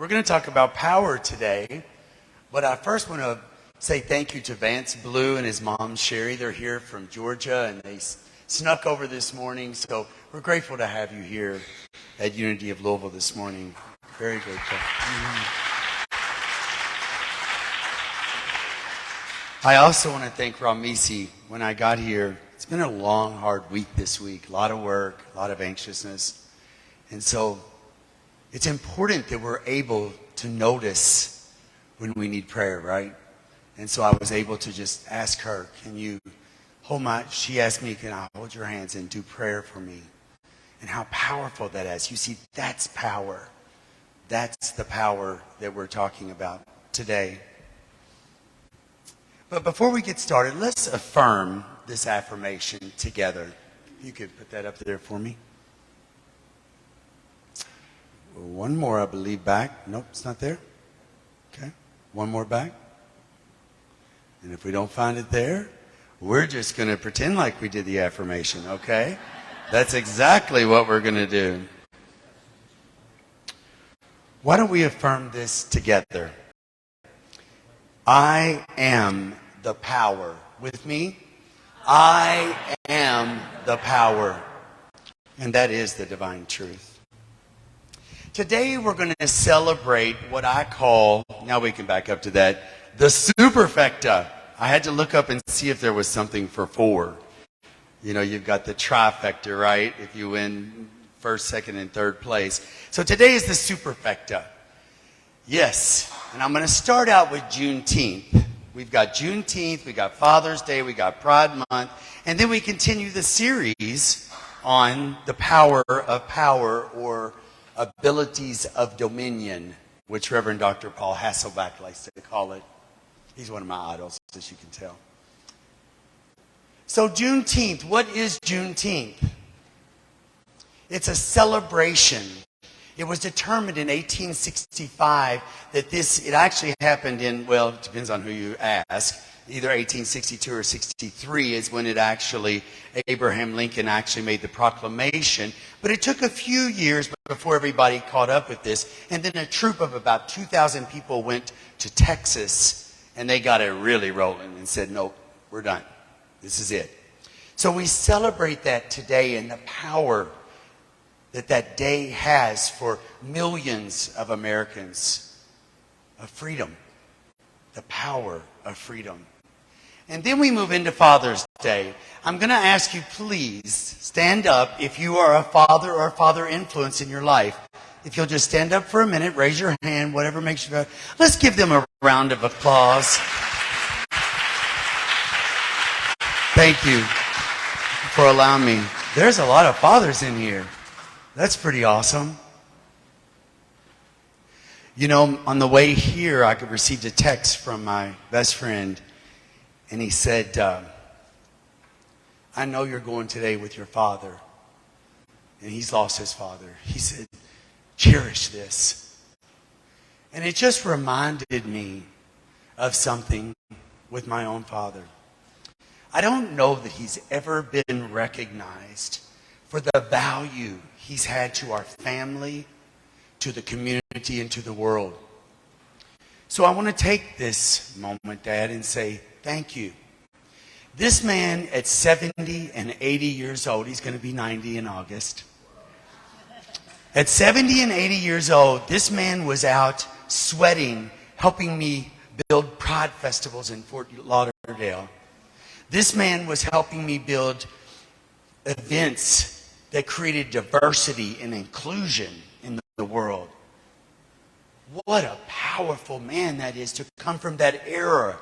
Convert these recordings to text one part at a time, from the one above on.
We're going to talk about power today, but I first want to say thank you to Vance Blue and his mom, Sherry. They're here from Georgia, and they snuck over this morning, so we're grateful to have you here at Unity of Louisville this morning. Very grateful. I also want to thank Ramisi. When I got here, it's been a long, hard week this week. A lot of work, a lot of anxiousness. And so it's important that we're able to notice when we need prayer, right? And so I was able to just ask her, can you hold she asked me, can I hold your hands and do prayer for me? And how powerful that is. You see, that's power. That's the power that we're talking about today. But before we get started, let's affirm this affirmation together. You could put that up there for me. One more, I believe, back. Nope, it's not there. Okay. One more back. And if we don't find it there, we're just going to pretend like we did the affirmation, okay? That's exactly what we're going to do. Why don't we affirm this together? I am the power. With me? I am the power. And that is the divine truth. Today we're going to celebrate what I call, now we can back up to that, the superfecta. I had to look up and see if there was something for 4. You know, you've got the trifecta, right? If you win first, second, and third place. So today is the superfecta. Yes, and I'm going to start out with Juneteenth. We've got Juneteenth, we got Father's Day, we got Pride Month, and then we continue the series on the power of power, or abilities of dominion, which Reverend Dr. Paul Hasselback likes to call it. He's one of my idols, as you can tell. So Juneteenth, what is Juneteenth? It's a celebration. It was determined in 1865 that it actually happened in, well, it depends on who you ask. Either 1862 or 63 is when Abraham Lincoln actually made the proclamation. But it took a few years before everybody caught up with this. And then a troop of about 2,000 people went to Texas, and they got it really rolling and said, nope, we're done. This is it. So we celebrate that today and the power that day has for millions of Americans of freedom, the power of freedom. And then we move into Father's Day. I'm going to ask you, please stand up if you are a father or a father influence in your life. If you'll just stand up for a minute, raise your hand, whatever makes you go. Let's give them a round of applause. Thank you for allowing me. There's a lot of fathers in here. That's pretty awesome. You know, on the way here, I received a text from my best friend, and he said, I know you're going today with your father, and he's lost his father. He said, cherish this. And it just reminded me of something with my own father. I don't know that he's ever been recognized for the value he's had to our family, to the community, and to the world. So I want to take this moment, Dad, and say thank you. This man at 70 and 80 years old, he's going to be 90 in August. At 70 and 80 years old, this man was out sweating, helping me build pride festivals in Fort Lauderdale. This man was helping me build events that created diversity and inclusion in the world. What a powerful man that is to come from that era.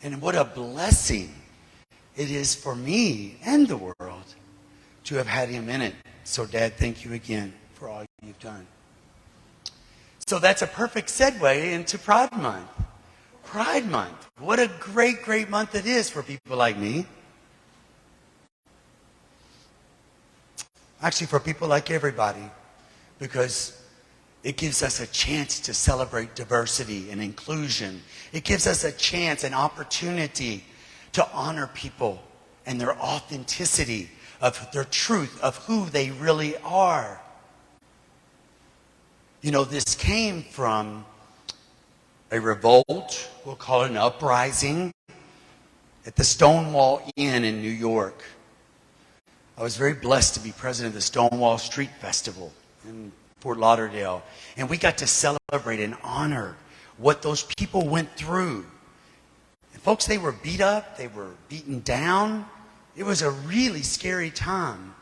And what a blessing it is for me and the world to have had him in it. So, Dad, thank you again for all you've done. So that's a perfect segue into Pride Month. Pride Month. What a great, great month it is for people like me. Actually, for people like everybody, because it gives us a chance to celebrate diversity and inclusion. It gives us a chance, an opportunity to honor people and their authenticity, of their truth, of who they really are. You know, this came from a revolt, we'll call it an uprising, at the Stonewall Inn in New York. I was very blessed to be president of the Stonewall Street Festival in Fort Lauderdale. And we got to celebrate and honor what those people went through. And folks, they were beat up, they were beaten down. It was a really scary time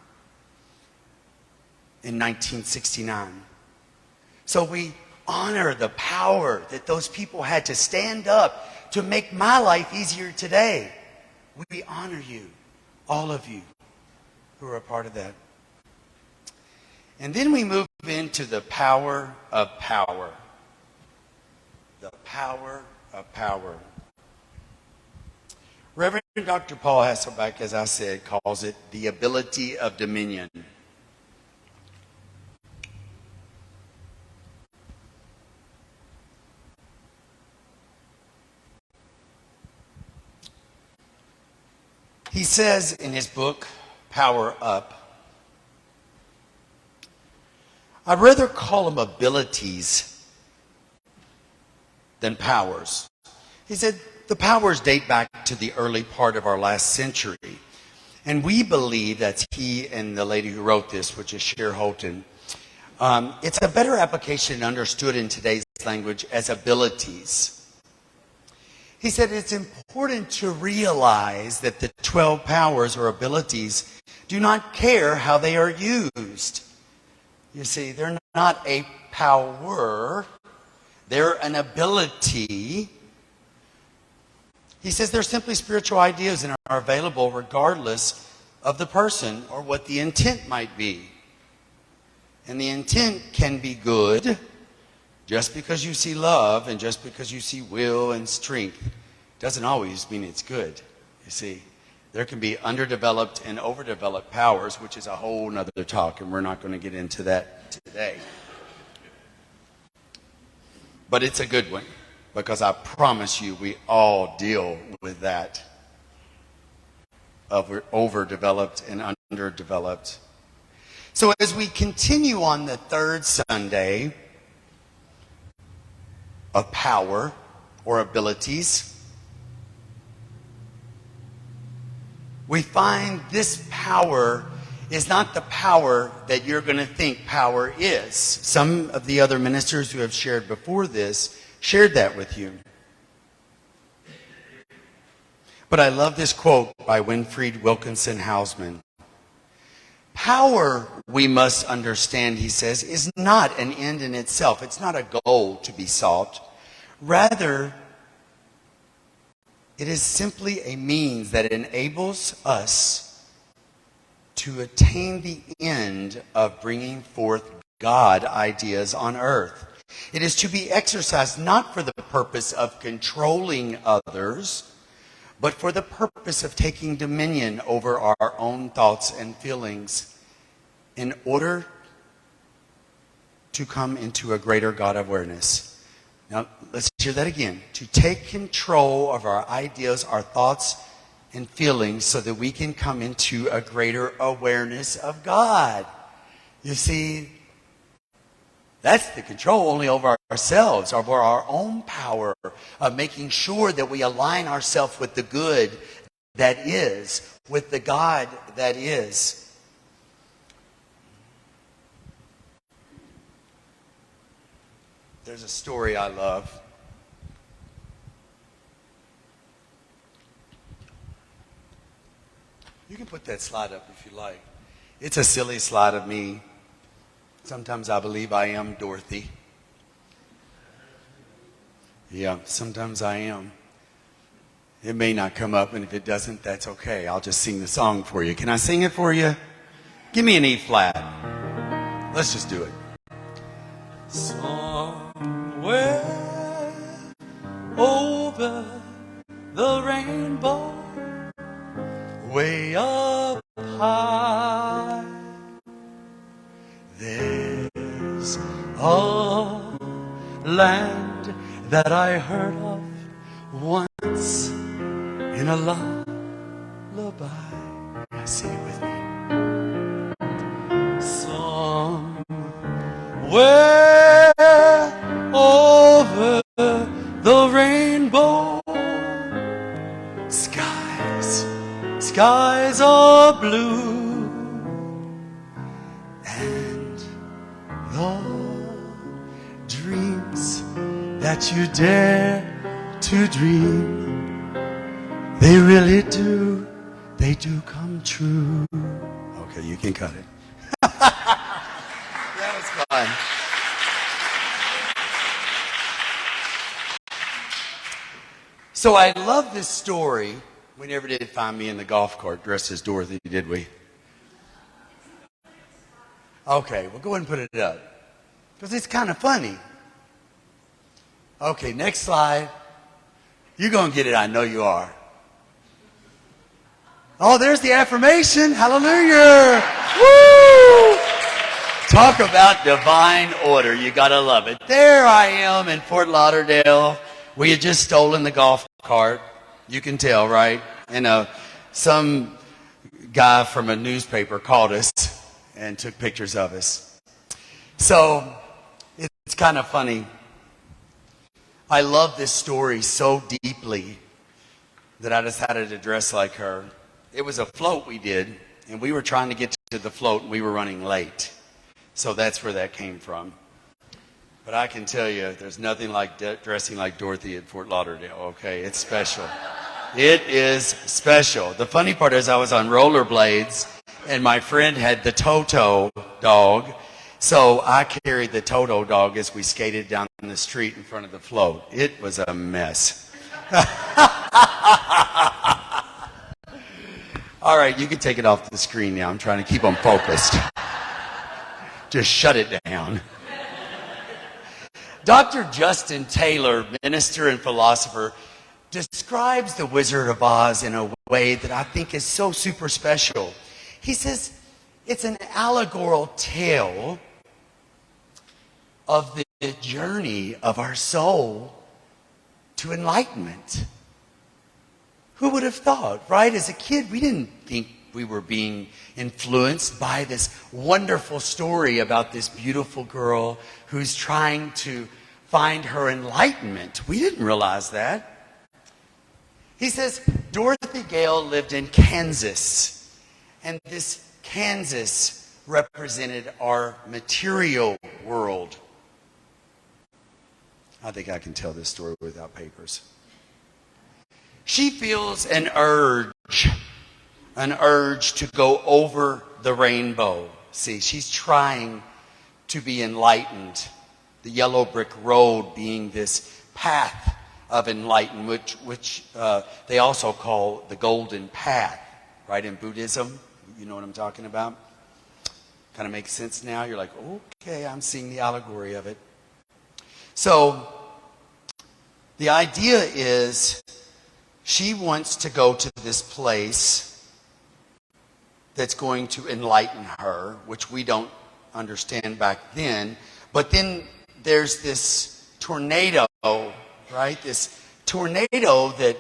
in 1969. So we honor the power that those people had to stand up to make my life easier today. We honor you, all of you who are a part of that. And then we move into the power of power. The power of power. Reverend Dr. Paul Hasselbeck, as I said, calls it the ability of dominion. He says in his book, Power Up, I'd rather call them abilities than powers. He said the powers date back to the early part of our last century. And we believe, that's he and the lady who wrote this, which is Cher Holton, it's a better application understood in today's language as abilities. He said it's important to realize that the 12 powers or abilities do not care how they are used. You see, they're not a power, they're an ability. He says they're simply spiritual ideas and are available regardless of the person or what the intent might be. And the intent can be good. Just because you see love and just because you see will and strength doesn't always mean it's good. You see, there can be underdeveloped and overdeveloped powers, which is a whole nother talk, and we're not going to get into that today. But it's a good one, because I promise you we all deal with that of overdeveloped and underdeveloped. So as we continue on the third Sunday of power or abilities, we find this power is not the power that you're going to think power is. Some of the other ministers who have shared before this shared that with you. But I love this quote by Winfried Wilkinson Hausman. Power, we must understand, he says, is not an end in itself. It's not a goal to be sought. Rather, it is simply a means that enables us to attain the end of bringing forth God ideas on earth. It is to be exercised not for the purpose of controlling others, but for the purpose of taking dominion over our own thoughts and feelings in order to come into a greater God awareness. Now, let's hear that again. To take control of our ideas, our thoughts, and feelings so that we can come into a greater awareness of God. You see, that's the control only over ourselves, over our own power of making sure that we align ourselves with the good that is, with the God that is. There's a story I love. You can put that slide up if you like. It's a silly slide of me. Sometimes I believe I am Dorothy. Yeah, sometimes I am. It may not come up, and if it doesn't, that's okay. I'll just sing the song for you. Can I sing it for you? Give me an E flat. Let's just do it. Somewhere over the rainbow, way up high, there's a land that I heard of once in a lullaby. Now sing it with me. Somewhere blue, and your dreams that you dare to dream, they really do, they do come true. Okay, you can cut it. That was fun. So I love this story. We never did find me in the golf cart dressed as Dorothy, did we? Okay, well, go ahead and put it up. Because it's kind of funny. Okay, next slide. You're going to get it, I know you are. Oh, there's the affirmation. Hallelujah. Woo! Talk about divine order. You got to love it. There I am in Fort Lauderdale. We had just stolen the golf cart. You can tell, right? And some guy from a newspaper called us and took pictures of us. So it's kind of funny. I love this story so deeply that I decided to dress like her. It was a float we did, and we were trying to get to the float, and we were running late. So that's where that came from. But I can tell you, there's nothing like dressing like Dorothy at Fort Lauderdale, okay? It's special. It is special. The funny part is I was on rollerblades, and my friend had the Toto dog. So I carried the Toto dog as we skated down the street in front of the float. It was a mess. All right, you can take it off the screen now. I'm trying to keep them focused. Just shut it down. Dr. Justin Taylor, minister and philosopher, describes the Wizard of Oz in a way that I think is so super special. He says it's an allegorical tale of the journey of our soul to enlightenment. Who would have thought, right? As a kid, we didn't think we were being influenced by this wonderful story about this beautiful girl who's trying to find her enlightenment. We didn't realize that. He says Dorothy Gale lived in Kansas, and this Kansas represented our material world. I think I can tell this story without papers. She feels an urge to go over the rainbow. See, she's trying to be enlightened. The yellow brick road being this path of enlightenment, which they also call the golden path, right, in Buddhism. You know what I'm talking about? Kind of makes sense now. You're like, okay, I'm seeing the allegory of it. So the idea is she wants to go to this place that's going to enlighten her, which we don't understand back then. But then there's this tornado, right? This tornado that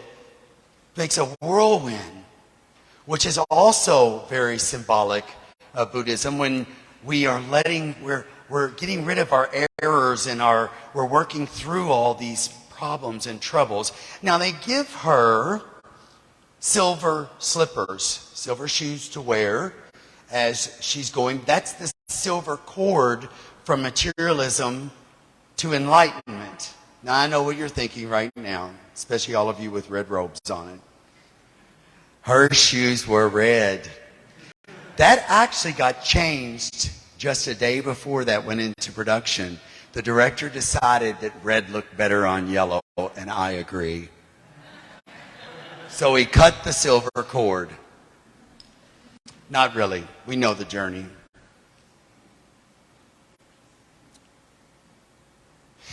makes a whirlwind, which is also very symbolic of Buddhism. When we are we're getting rid of our errors and we're working through all these problems and troubles. Now they give her silver slippers, silver shoes to wear as she's going. That's the silver cord from materialism to enlightenment. Now I know what you're thinking right now, especially all of you with red robes on it. Her shoes were red. That actually got changed just a day before that went into production. The director decided that red looked better on yellow, and I agree. So he cut the silver cord. Not really. We know the journey.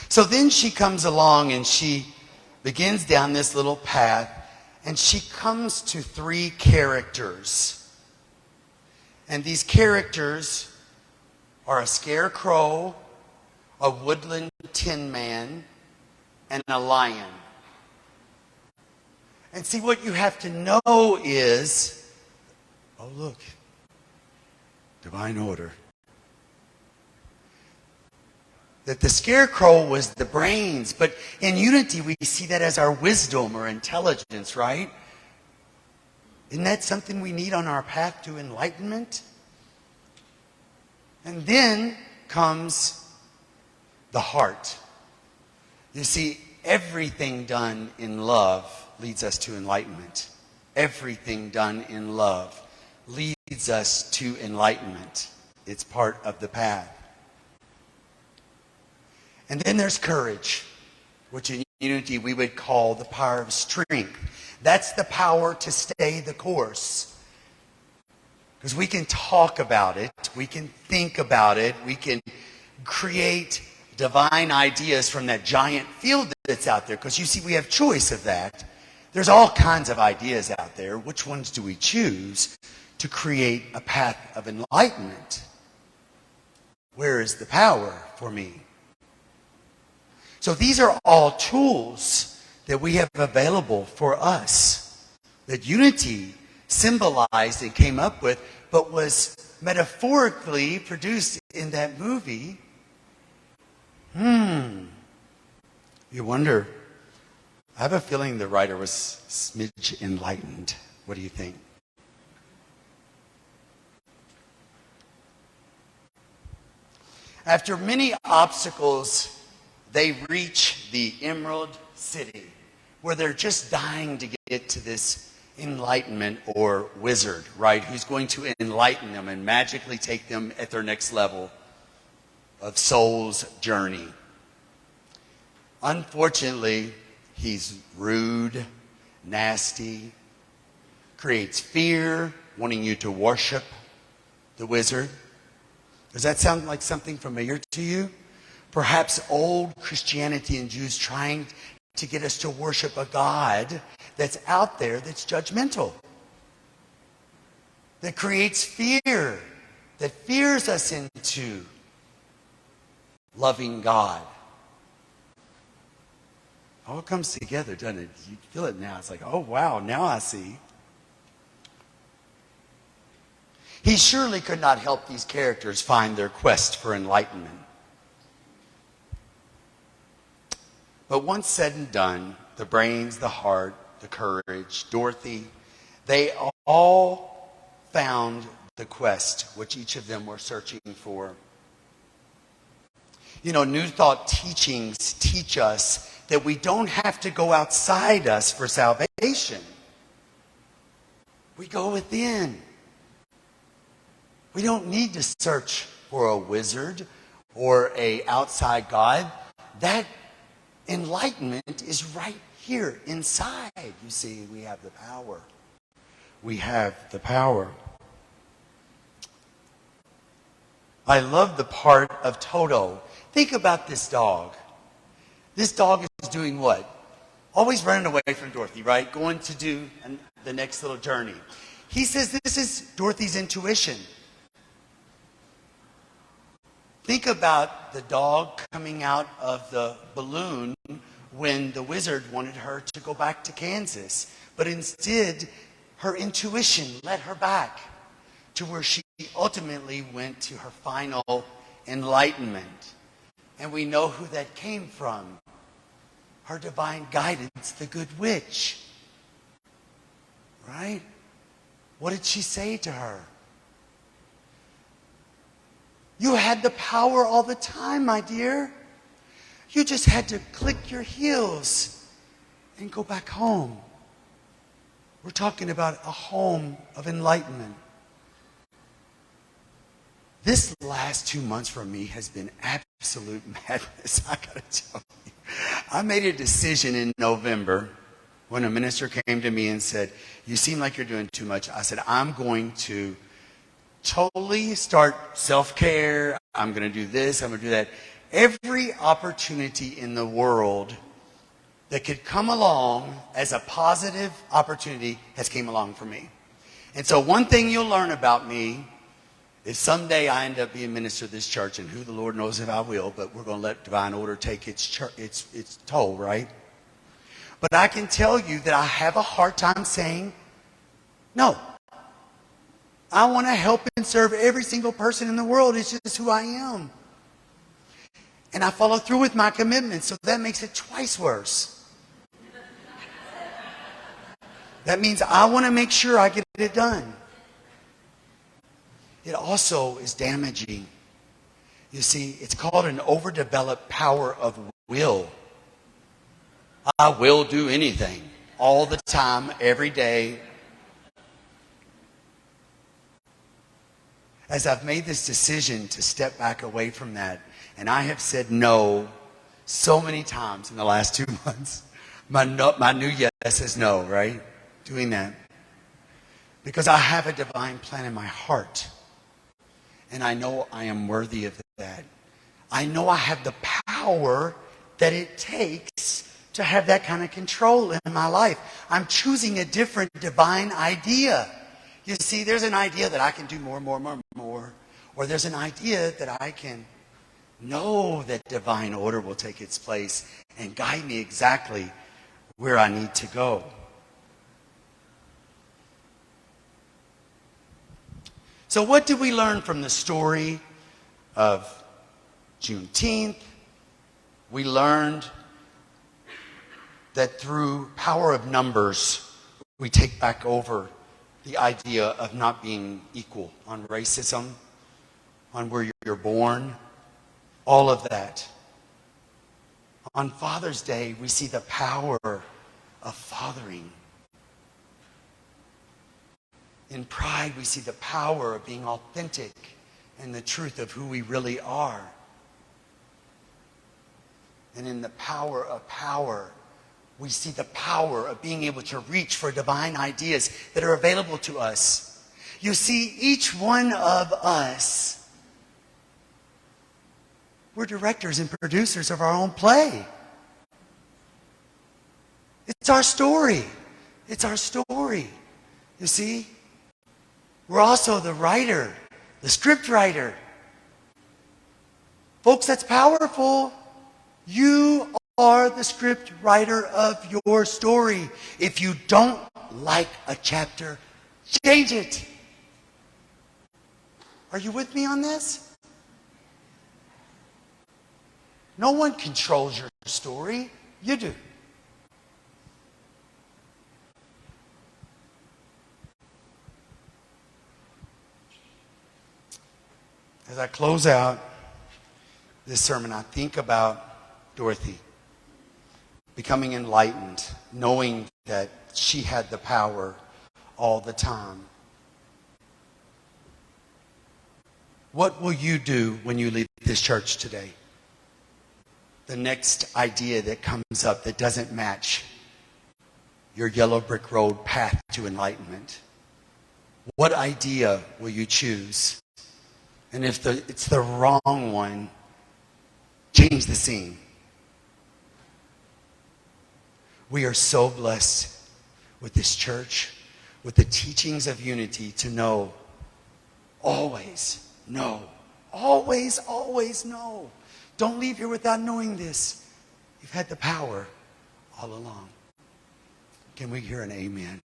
So then she comes along and she begins down this little path, and she comes to 3 characters. And these characters are a scarecrow, a woodland tin man, and a lion. And see, what you have to know is, oh look, divine order. That the scarecrow was the brains, but in unity we see that as our wisdom or intelligence, right? Isn't that something we need on our path to enlightenment? And then comes the heart. You see, everything done in love leads us to enlightenment. Everything done in love leads us to enlightenment. It's part of the path. And then there's courage, which in unity we would call the power of strength. That's the power to stay the course. Because we can talk about it, we can think about it, we can create divine ideas from that giant field that's out there. Because you see, we have choice of that. There's all kinds of ideas out there. Which ones do we choose to create a path of enlightenment? Where is the power for me? So these are all tools that we have available for us, that unity symbolized and came up with, but was metaphorically produced in that movie. You wonder, I have a feeling the writer was smidge enlightened. What do you think? After many obstacles, they reach the Emerald City, where they're just dying to get to this enlightenment or wizard, right? Who's going to enlighten them and magically take them at their next level of soul's journey. Unfortunately, he's rude, nasty, creates fear, wanting you to worship the wizard. Does that sound like something familiar to you? Perhaps old Christianity and Jews trying to get us to worship a God that's out there, that's judgmental, that creates fear, that fears us into loving God. All comes together, doesn't it? You feel it now. It's like, oh, wow, now I see. He surely could not help these characters find their quest for enlightenment. But once said and done, the brains, the heart, the courage, Dorothy, they all found the quest which each of them were searching for. You know, New Thought teachings teach us that we don't have to go outside us for salvation. We go within. We don't need to search for a wizard or an outside God. That enlightenment is right here inside. You see, we have the power. We have the power. I love the part of Toto. Think about this dog. This dog is doing what? Always running away from Dorothy, right? Going to do the next little journey. He says this is Dorothy's intuition. Think about the dog coming out of the balloon when the wizard wanted her to go back to Kansas. But instead, her intuition led her back to where she ultimately went to her final enlightenment. And we know who that came from. Her divine guidance, the good witch. Right? What did she say to her? You had the power all the time, my dear. You just had to click your heels and go back home. We're talking about a home of enlightenment. This last 2 months for me has been absolute madness, I gotta tell you. I made a decision in November when a minister came to me and said, you seem like you're doing too much. I said, I'm going to totally start self-care. I'm going to do this. I'm going to do that. Every opportunity in the world that could come along as a positive opportunity has came along for me. And so one thing you'll learn about me is someday I end up being minister of this church, and who the Lord knows if I will, but we're going to let divine order take its toll, right? But I can tell you that I have a hard time saying no. I want to help and serve every single person in the world. It's just who I am. And I follow through with my commitments, so that makes it twice worse. That means I want to make sure I get it done. It also is damaging. You see, it's called an overdeveloped power of will. I will do anything, all the time, every day. As I've made this decision to step back away from that, and I have said no so many times in the last 2 months. My new yes is no, right? Doing that. Because I have a divine plan in my heart. And I know I am worthy of that. I know I have the power that it takes to have that kind of control in my life. I'm choosing a different divine idea. You see, there's an idea that I can do more. Or there's an idea that I can know that divine order will take its place and guide me exactly where I need to go. So what did we learn from the story of Juneteenth? We learned that through power of numbers, we take back over the idea of not being equal on racism, on where you're born, all of that. On Father's Day, we see the power of fathering. In Pride, we see the power of being authentic and the truth of who we really are. And in the power of power, we see the power of being able to reach for divine ideas that are available to us. You see, each one of us, we're directors and producers of our own play. It's our story. It's our story. You see? We're also the writer, the script writer. Folks, that's powerful. You are the script writer of your story. If you don't like a chapter, change it. Are you with me on this? No one controls your story. You do. As I close out this sermon, I think about Dorothy becoming enlightened, knowing that she had the power all the time. What will you do when you leave this church today? The next idea that comes up that doesn't match your yellow brick road path to enlightenment. What idea will you choose? And if it's the wrong one, change the scene. We are so blessed with this church, with the teachings of unity, to know always no. Always, always no. Don't leave here without knowing this. You've had the power all along. Can we hear an amen?